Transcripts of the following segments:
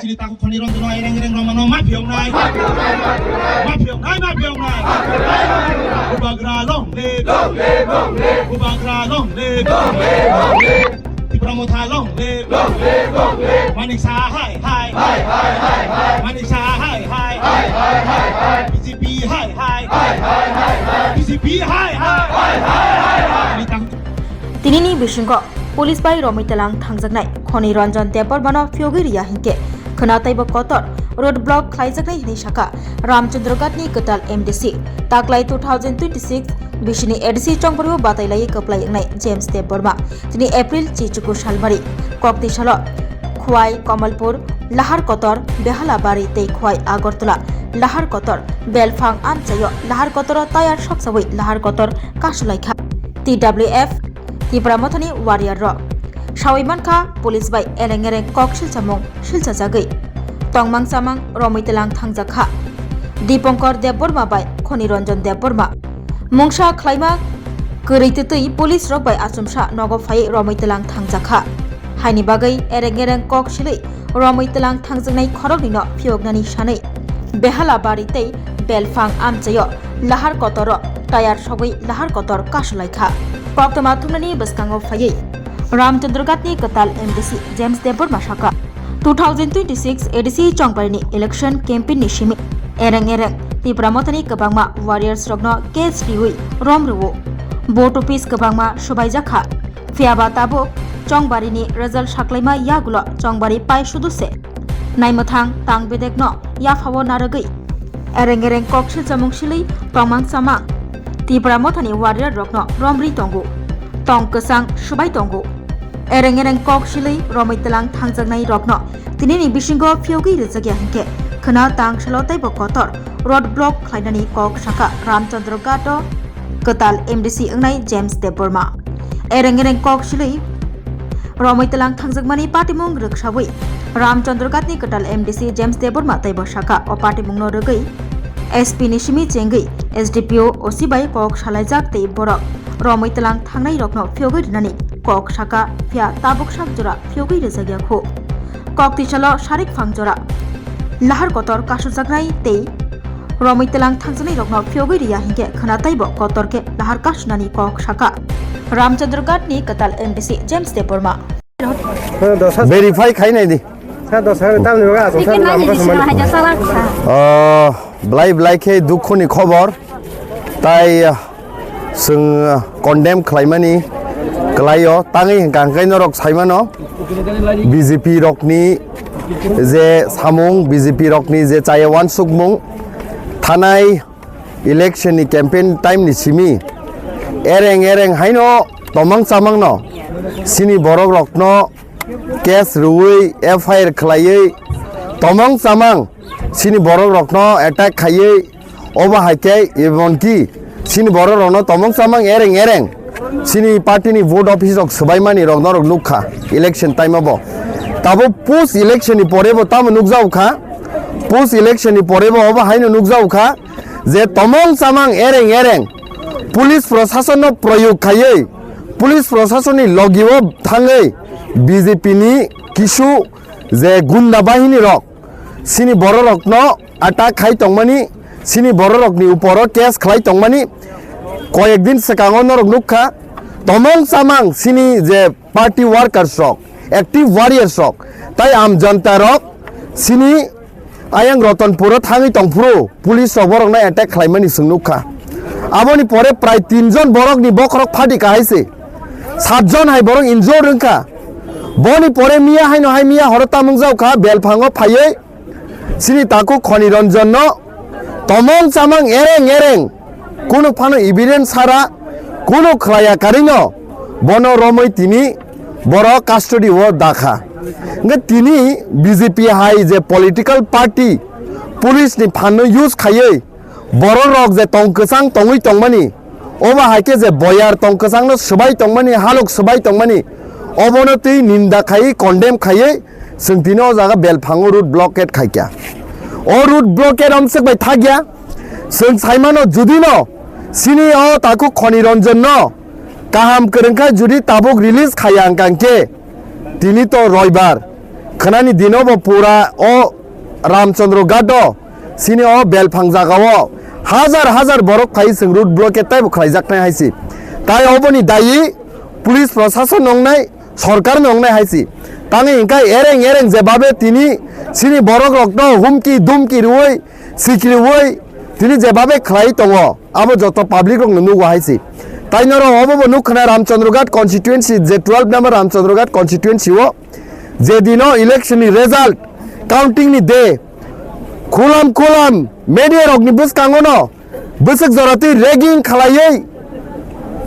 Chini taku Khani Ranjanno ereng Ramano ma Phiyokyakhe ma Phiyokyakhe Ubagra long live Ubagra long live Tipramotha long live Manisha hi Manisha hi BJP hi BJP hi Tinini Bishingo Police by Romitalang Thangjaknai Khani Ranjan Debor Bano Phiyokyakhe Hinke Khonataiba Kotor Roadblock Khaijaknai Hinishaka Ramchandrogatni Katal MDC Taklai 2026 Bishini EDC Chongpurbo Batailai Kaplai Nai James Deborma Tini April Chichuku Shalmari Kokti Shalo Khwai Kamalpur Lahar Kotor Behalabari Tei Khwai Agartala Lahar Kotor Belfang Amchayo Lahar Kotor Tayar Shoksawi Lahar Kotor Kashulaikha TWF Tipramothani Warrior Rock Shawiman Kha Police by Ereng Kok Shilchamong Shilchajagai Tongmang Samang Romitalang Thangjakha Dipankar Deborma by Khani Ranjan Deborma Mungsha Klaima Kurititui Police Rock by Asumsha Nogofai Romitalang Thangjakha Haini Bagai Ereng Kok Shili Romitalang Thangjaknai Khorognino Phiyokyakhe Shanai Behala Bari Tei Belfang Amchayo Lahar Kotor Tayar Shogoi Lahar Kotor Kashulaikha Kuthumnai Baskango Faye Ramchandrogatni Katal MDC James Debor Mashaka 2026 EDC Chongparni Election Campaign Nishimi Ereng Tipramothani Kabangma Warriors Rogno Case Diwi Romruwo Boto Peace Kabangma Shobaijakha Fiaba Tabuk Chongbarini Result Shaklaima Yagulo Chongbari Pai Shuduse Naimathang Tang Bedekno Yafawo Naragai Ereng Kokshil Jamung Shili Tongmang Samang Tipramothani Warrior Rogno Romri Tongo Tong Kesang Shubai Tongo Ereng Kok Shili Romitalang Thangjaknai Rogno Tinini Bishingo Phiyokyakhe Jagya Hinke Khana Tang Shalotai Bokotor Roadblock Khlainani Kok Shaka Ramchandrogato Katal MDC Ngai James Deborma Ereng Kok Shili Romitalang Thangjakmani Patimung Rukshawi Ramchandrogatni Katal MDC James Deborma Taibo Shaka O Patimung no Rugai SP Nishimi Chengai SDPO Osibai Kok Shalaijak Tei Borok Romitalang Thangnai Rokno Phiyokyakhe Nani Kok Shaka Phia Tabuk Shak Jora Phiyokyakhe Jagya Kho Kok Tichalo Sarik Phang Jora Lahar Kotor Kaskujaknai Tei Romitalang Thangjaknai Rokno Phiyokyakhe Hinke Khonataibo Kotorke Lahar Kashnani Kok Shaka Ramchandrogatni Katal MDC James Deborma Verify khainai di Blai ke dukhoni khobor tai sung condemn khlaimani klayo tangi hingkai norok saimano BJP rokni je samung BJP rokni je chayawan sukmung thanai election ni campaign time ni simi ereng haino tomang samang no sini borok rokno case ruwi FIR khlaiye tomang samang sini borok rokno attack khaiye oba haike emonki sini borok rokno tomang samang ereng sini party ni vote office rok sabaimani rok norok nukha election time abo tabo post election ni porebo tam nukjau kha post election ni porebo oba haino nukjau kha je tomang samang ereng police proshashan no proyog khaiye police proshashan ni logiwo thangai BJP ni kisu je gunda bahini rok sini borok rokno attack khai tongmani sini borok rokni uporo case khlai tongmani koyekdin sekango norok nukha tomong samang sini je party workers rok active warriors rok tai am janta rok sini ayang rotonpuro thangi tongpuro police rok borok na attack khlaimani sungnukha aboni pore pray 3 jon borok ni bokrok phadi kahaise 7 jon hai borok injure rungkha boni pore miya haino hai miya horota mungjau kha belphango phaiye sini taku Khani Ranjanno tomong samang ereng kuno phano evidence sara kuno khlaya karino bono romoi tini boro custody wo dakha nge tini BJP hai je political party police ni phano use khaiye boro rok je tongkasang tongui tongmani oba haike je boyar tongkasang no sabai tongmani halok sabai tongmani obonoti ninda khai condemn khaiye singtino jaga belphango road blockade khaikya o road blockade amsek bai thagya sing saimano judino sini o taku Khani Ranjanno kaham kerengkha judi tabuk release khayang kangke tini to roibar Khani dino bo pura o Ramchandra Gado sini o belphang jagao hajar borok khai sing road blockade tai bo khlaijaknai haisi tai oboni dai police প্রশাসন নংনাই সরকার নংনাই হাইছি তানি Inkai এরেং যেভাবে তিনি সিনি বরক রক্ত হুমকি দুমকি রুই সিকরি ওই তিনি যেভাবে খাই দङ আবো যত পাবলিক রং নুগো হাইছি তাই নর অবব নুখনা রামচন্দ্রঘাট কনস্টিটুয়েন্সি যে 12 নাম্বার রামচন্দ্রঘাট কনস্টিটুয়েন্সি ও যে দিনো ইলেকশন নি রেজাল্ট কাউন্টিং নি দে খুলাম মিডিয়া রগনি বুস কাঙ্গনো বুসক জরাতি রেগিং খালাयै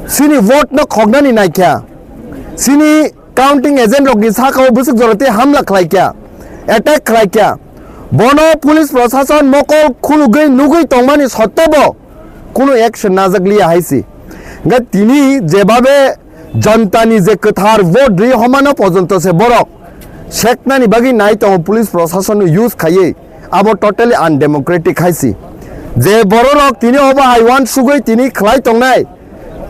sini vote no khognani naikya sini counting agent rokni sakao busuk jorate hamla khlaikya attack khlaikya bono police proshashan mokol khulugei nugei tongmani sottebo kono action najakliya haisi ga tini jebabe jantani je kathar vote ri homano porjonto se borok sheknani bagi nai tong police proshashan use khaye abo totally undemocratic haisi je borok tini oba I want sugoi tini khlai tongnai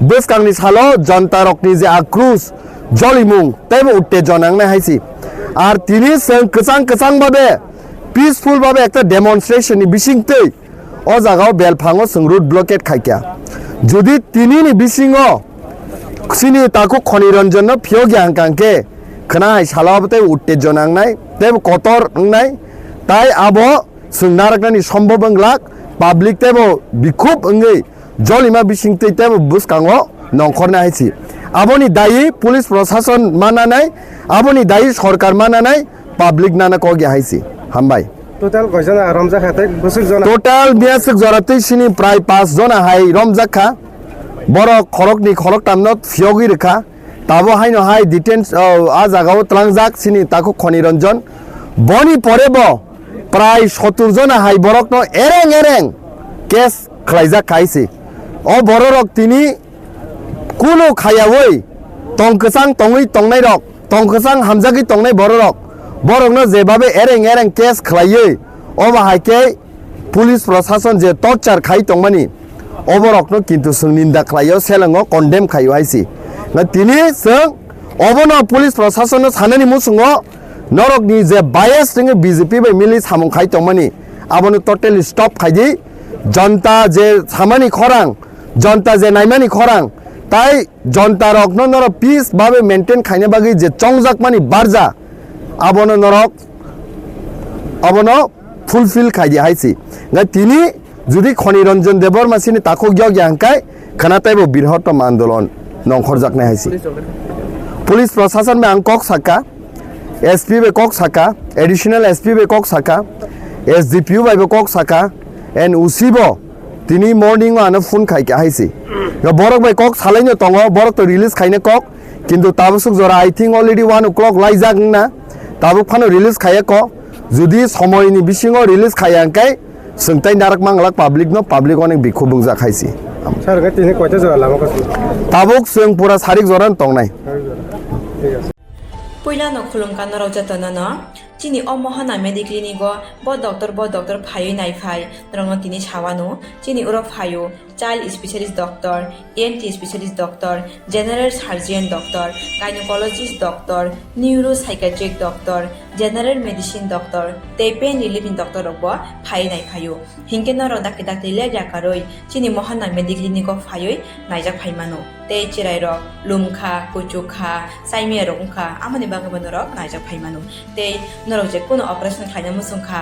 Buskangni salo janta rokni je akrus jolimung tebo uttejonangnai haisi ar tini seng kesang babe peaceful babe ekta demonstration ni bisingtei o jagao belphango seng road blockade khaikya jodi tini ni bisingo sini taku Khani Ranjanno Phiyokyakhe khnai salabte uttejonangnai tebo kotor ngnai tai abo sengnaraknani সম্ভব lakh public tebo bikhub ngei জলিমা বিসিংতে তেব বুসকাঙ্গো নংখরনা হাইছি আবনি দায়ী police প্রশাসন মানা নাই আবনি দায়ী সরকার মানা নাই public নানা কগে হাইছি হামবাই total কয়জন রমজাখাতে বুসুক জন টোটাল বিয়াসক জরাতে সিনি প্রায় 5 জন হাই রমজাখা বড় খরকনি খরক টামনত ফিয়গি রেখা তাবো হাইনো হাই ডিটেন্স আ জাগাও ত্রাংজাক সিনি তাকো খনি রঞ্জন বনি পরেব প্রায় 70 জন হাই বরক ন এরেং কেস খলাইজা খাইছি o borok tini kuno khayawoi tongkesang tongui tongnai rok tongkesang hamjagi tongnai borok no jebabe ereng kes khlaiyei o bahaike police proshashan je torture khai tongmani o borok no kintu sung ninda khlaio selango condemn khayo haisi na tini sung obono police proshashan no sanani musungo norok ni je bias ringe BJP bai mili samung khai tongmani abono totally stop khaidi janta je samani khorang জনতা যে নাইমানি খরাং তাই জনতা rock নরক piece ভাবে maintain খাইনে বাগি যে চংজাক মানি Berjaya আবন নরক আবন fulfil খাই দি হাইছি না তিনি যদি খনি রঞ্জন দেবর মাসিনি তাকো গিয়া গিয়াংকাই খানাতাইবো বৃহত্তম আন্দোলন নংখরজাকনাই হাইছি পুলিশ প্রশাসন মে আংকক সাকা এসপি বে কক সাকা এডিশনাল এসপি বে কক সাকা এসডিপিও বাইবে কক সাকা এন উসিবো তিনি মর্নিং আনো ফোন খাইকে হাইছি বরক বাই কক সালাইনো দङ বরক তো রিলিজ খাইনে কক কিন্তু তাবসুক জরা আই থিং অলরেডি 1 o'clock লাইজাক না তাবুক ফানো রিলিজ খাইয়ে ক যদি সময়নি বিসিङो রিলিজ খাইয়াংকাই सोंथाइ नारक मांगलाक पाब्लिक नो पाब्लिक अनेक बिखु बुंजा खाइसी सारगा तिने कयटा जरा लामा कस ताबुक जों पुरा सारिक जरान तंनाय पहिला न खुलुमका नराव जतन न चिनी अ महना मेडिक्लिनिको ब डॉक्टर फायो नाइ फाय रंग तिनी छावानो चिनी उरो फायो child specialist doctor ENT specialist doctor general surgeon doctor gynaecologist doctor neuro psychiatric doctor general medicine doctor ते पेन रिलीफिंग डॉक्टर रब फाय नाइ फायो हिंके नर दाके दाके ले जाकारोय चिनी महना मेडिक्लिनिको फायो नाइजा फायमानो ते चिराय र लुमखा कुचुखा साइमे रंखा आमाने बागे बनर नाइजा फायमानो ते नरजे कोनो ऑपरेशन खाइना मुसुंखा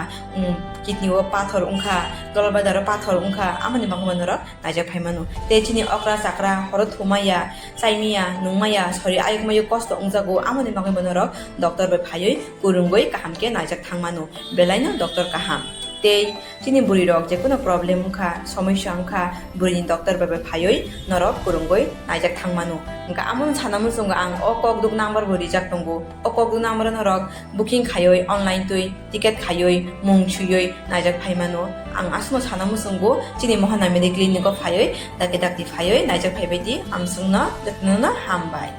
किडनी व पाथर उंखा गलबादार पाथर उंखा आमाने बागे बनर नाइजा फायमानो ते चिनी अक्रा साकरा हरत हुमाया साइमिया नुमाया सरि आयकमायो कष्ट उंजागो आमाने बागे बनर डॉक्टर बे फायै गुरुंगै काहामके नाइजा थांमानो बेलायनो डॉक्टर काहाम ते चिनी बुरी रक जे कोनो प्रॉब्लेम उंखा समस्या उंखा बुरी डॉक्टर बे फायै नरक गुरुंगै नाइजा थांमानो उंखा आमन सानामु संग आं अकक दुक नम्बर बुरी जाक दंगो अकक दुक नम्बर नरक बुकिं खायै ऑनलाइन तुइ टिकेट खायै मुं छुयै नाइजा फायमानो आं आसनो सानामु संगो चिनी महना मेडिक्लिनिको फायै दाके दाके फायै नाइजा फायबायदि आमसुंना दतनना हामबाय